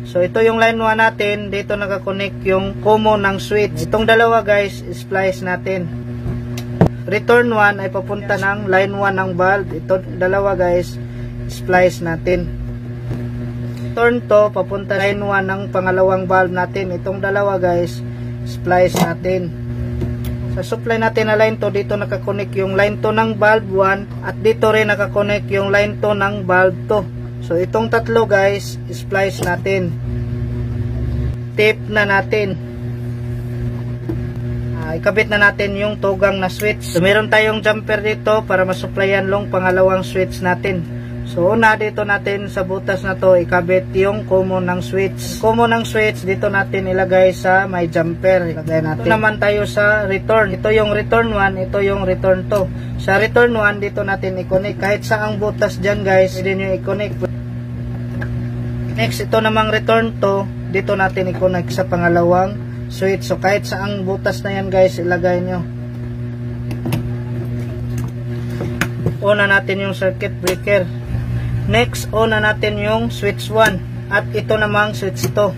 So ito yung line 1 natin, dito nakakonect yung common ng switch. Itong dalawa guys, splice natin. Return 1 ay papunta ng line 1 ng bulb. Ito dalawa guys, splice natin. Return to papunta line 1 ng pangalawang bulb natin. Itong dalawa guys, splice natin. Sa supply natin na line 2, dito nakakonect yung line 2 ng bulb 1 at dito rin nakakonect yung line 2 ng bulb 2. So itong tatlo guys, splice natin. Tape na natin. Ikabit na natin yung tugang na switch. So meron tayong jumper dito para masupplyan long pangalawang switch natin. So una dito natin sa butas na to ikabit yung common ng switch. Common ng switch dito natin ilagay sa may jumper. Ilagay natin. Ito naman tayo sa return. Ito yung return 1, ito yung return 2. Sa return 1 dito natin i-connect. Kahit saang butas dyan guys, pwede nyo i-connect. Next ito namang return 2, dito natin i-connect sa pangalawang switch. So kahit saang butas na yan guys, ilagay nyo. On na natin yung circuit breaker. Next, on na natin yung switch 1. At ito namang switch 2.